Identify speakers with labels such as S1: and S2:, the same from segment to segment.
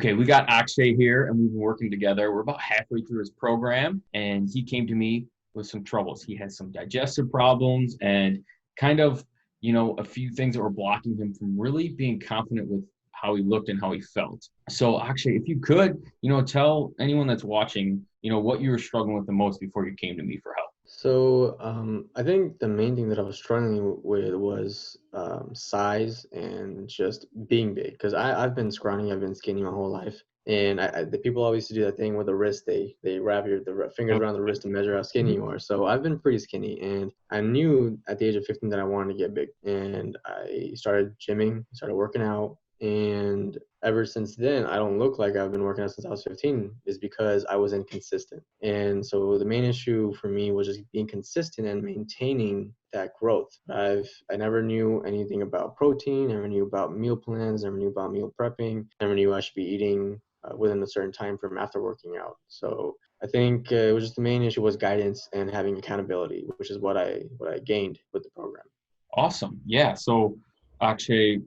S1: Okay, we got Akshay here and we've been working together. We're about halfway through his program and he came to me with some troubles. He has some digestive problems and kind of, a few things that were blocking him from really being confident with how he looked and how he felt. So Akshay, if you could, tell anyone that's watching, what you were struggling with the most before you came to me for help.
S2: I think the main thing that I was struggling with was size and just being big. Because I've been scrawny, I've been skinny my whole life. And the people always used to do that thing with the wrist. They wrap fingers around the wrist to measure how skinny you are. So I've been pretty skinny. And I knew at the age of 15 that I wanted to get big. And I started gymming, started working out. And ever since then, I don't look like I've been working out since I was 15 is because I was inconsistent. And so the main issue for me was just being consistent and maintaining that growth. I never knew anything about protein, never knew about meal plans, never knew about meal prepping, never knew I should be eating within a certain time frame after working out. So I think it was just the main issue was guidance and having accountability, which is what I gained with the program.
S1: Awesome. Yeah. So Akshay,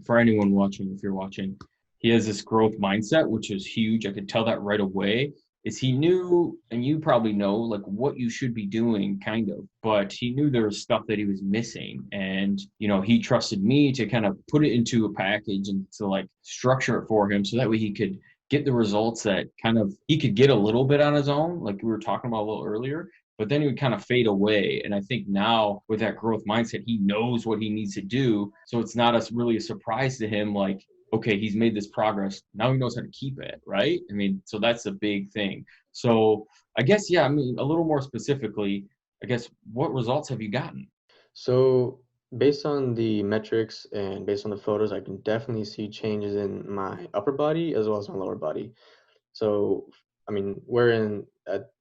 S1: for anyone watching, if you're watching, he has this growth mindset, which is huge. I could tell that right away. Is he knew, and you probably know, like what you should be doing, kind of, but he knew there was stuff that he was missing. And, he trusted me to kind of put it into a package and to like structure it for him so that way he could get the results that kind of he could get a little bit on his own, like we were talking about a little earlier, but then he would kind of fade away. And I think now with that growth mindset, he knows what he needs to do. So it's not really a surprise to him, like, okay, he's made this progress. Now he knows how to keep it, right? I mean, so that's a big thing. So I guess, yeah, I mean, a little more specifically, I guess, what results have you gotten?
S2: So based on the metrics and based on the photos, I can definitely see changes in my upper body as well as my lower body. So, I mean,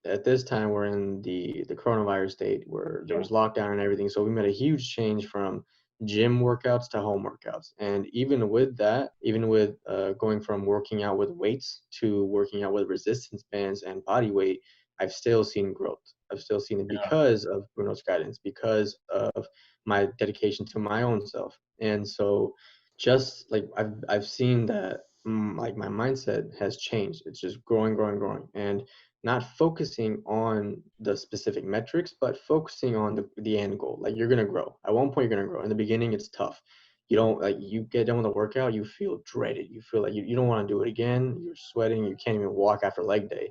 S2: at this time we're in the coronavirus state where there
S1: Yeah.
S2: was lockdown and everything. So we made a huge change from gym workouts to home workouts. And even with that, even with going from working out with weights to working out with resistance bands and body weight, I've still seen growth. I've still seen it
S1: Yeah.
S2: because of Bruno's guidance, because of my dedication to my own self. And so just like I've seen that like my mindset has changed. It's just growing, growing, growing, and not focusing on the specific metrics, but focusing on the end goal. Like you're gonna grow. At one point, you're gonna grow. In the beginning, it's tough. You don't like you get done with a workout, you feel dreaded. You feel like you don't want to do it again. You're sweating. You can't even walk after leg day.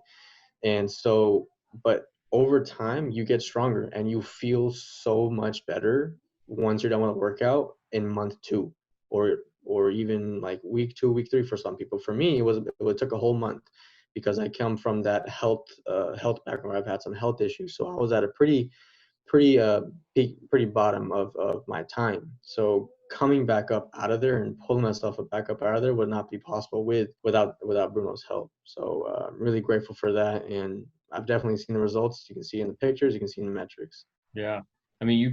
S2: And so, but over time, you get stronger and you feel so much better once you're done with a workout in month two, or even like week two, week three for some people. For me, it took a whole month because I come from that health background. I've had some health issues, so I was at a pretty peak, pretty bottom of my time. So coming back up out of there and pulling myself back up out of there would not be possible without Bruno's help. So I'm really grateful for that, and I've definitely seen the results. You can see in the pictures, you can see in the metrics.
S1: Yeah. I mean, you've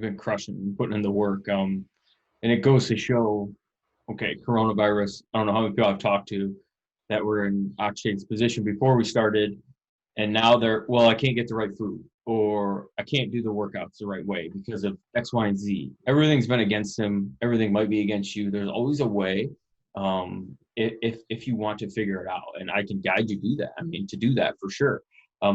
S1: been crushing and putting in the work. And it goes to show, okay, coronavirus, I don't know how many people I've talked to that were in Akshay's position before we started, and now they're, well, I can't get the right food, or I can't do the workouts the right way because of X, Y, and Z. Everything's been against him. Everything might be against you. There's always a way, if you want to figure it out, and I can guide you to do that. I mean, to do that for sure.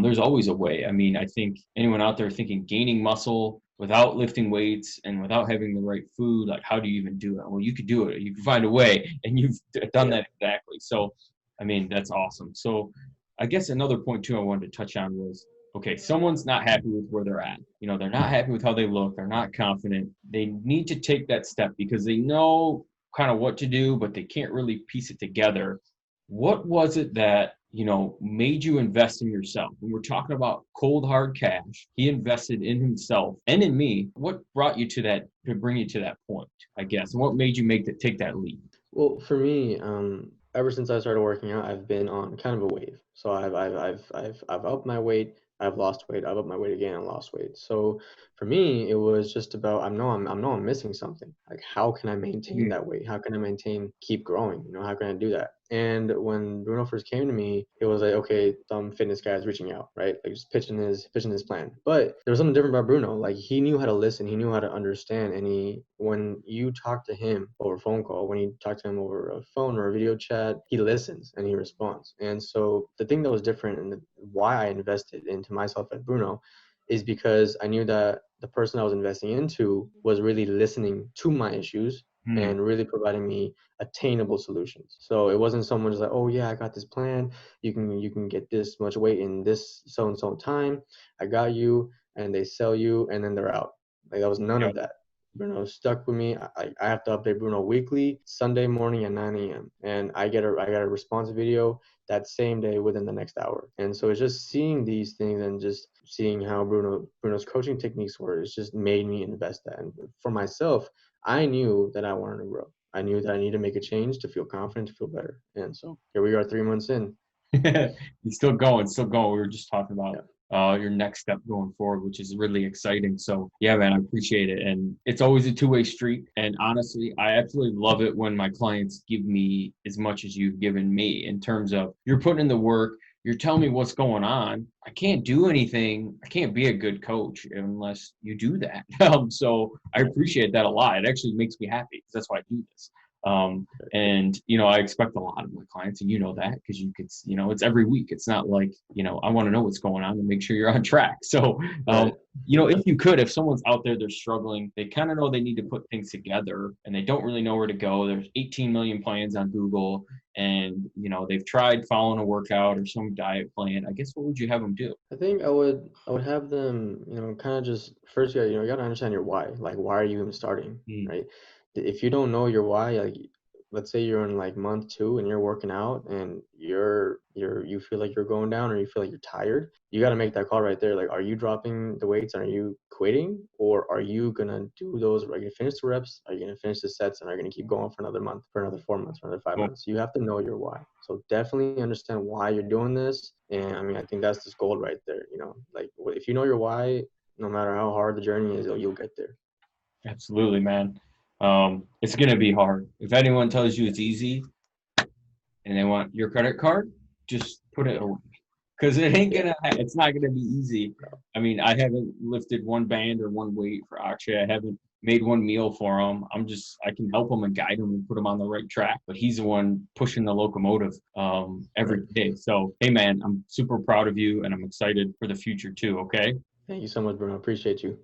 S1: There's always a way. I mean, I think anyone out there thinking gaining muscle without lifting weights and without having the right food, like how do you even do it? Well, you could do it. You can find a way, and you've done
S2: Yeah.
S1: that exactly. So, I mean, that's awesome. So, I guess another point too I wanted to touch on was, okay, someone's not happy with where they're at. They're not happy with how they look. They're not confident. They need to take that step because they know kind of what to do, but they can't really piece it together. What was it that, made you invest in yourself? When we're talking about cold hard cash, he invested in himself and in me. What brought you to that, to bring you to that point, I guess? And what made you take that leap?
S2: Well, for me, ever since I started working out, I've been on kind of a wave. So I've upped my weight, I've lost weight, I've upped my weight again and lost weight. So for me, it was just about I know I'm missing something. Like how can I maintain
S1: Mm.
S2: that weight? How can I maintain keep growing? How can I do that? And when Bruno first came to me, it was like, okay, some fitness guy is reaching out, right? Like just pitching his plan. But there was something different about Bruno. Like he knew how to listen, he knew how to understand, and when you talk to him over phone call, when you talk to him over a phone or a video chat, he listens and he responds. And so the thing that was different and why I invested into myself at Bruno is because I knew that the person I was investing into was really listening to my issues
S1: Hmm.
S2: and really providing me attainable solutions. So it wasn't someone just like, oh yeah, I got this plan. You can get this much weight in this so and so time. I got you, and they sell you, and then they're out. Like that was none
S1: Yeah.
S2: of that. Bruno stuck with me. I have to update Bruno weekly, Sunday morning at 9 a.m. And I get a response video that same day within the next hour. And so it's just seeing these things and just seeing how Bruno's coaching techniques were. It's just made me invest that. And for myself, I knew that I wanted to grow. I knew that I needed to make a change to feel confident, to feel better. And so here we are 3 months in.
S1: You're still going, still going. We were just talking about
S2: Yeah.
S1: your next step going forward, which is really exciting. So yeah, man, I appreciate it. And it's always a two-way street. And honestly, I absolutely love it when my clients give me as much as you've given me in terms of you're putting in the work, you're telling me what's going on. I can't do anything. I can't be a good coach unless you do that. So I appreciate that a lot. It actually makes me happy because that's why I do this. Um, and, I expect a lot of my clients, and that because it's every week. It's not like, I want to know what's going on and make sure you're on track. So,
S2: Right.
S1: if someone's out there, they're struggling, they kind of know they need to put things together and they don't really know where to go. There's 18 million plans on Google and, they've tried following a workout or some diet plan. I guess what would you have them do?
S2: I think I would have them, kind of just first, you gotta understand your why. Like, why are you even starting,
S1: Mm.
S2: right? If you don't know your why, like, let's say you're in like month 2 and you're working out and you feel like you're going down or you feel like you're tired, you got to make that call right there. Like, are you dropping the weights? Are you quitting, or are you gonna do those? Are you gonna finish the reps? Are you gonna finish the sets? And are you gonna keep going for another month, for another 4 months, for another five
S1: Well,
S2: months? You have to know your why. So definitely understand why you're doing this. And I mean, I think that's just gold right there. Like if you know your why, no matter how hard the journey is, you'll get there.
S1: absolutely, man. It's going to be hard. If anyone tells you it's easy and they want your credit card, just put it away because
S2: Yeah.
S1: it's not gonna be easy. I mean, I haven't lifted one band or one weight for Akshay. I haven't made one meal for him. I can help him and guide him and put him on the right track, but he's the one pushing the locomotive
S2: Right.
S1: every day. So, hey man, I'm super proud of you and I'm excited for the future too. Okay.
S2: Thank you so much, Bruno. Appreciate you.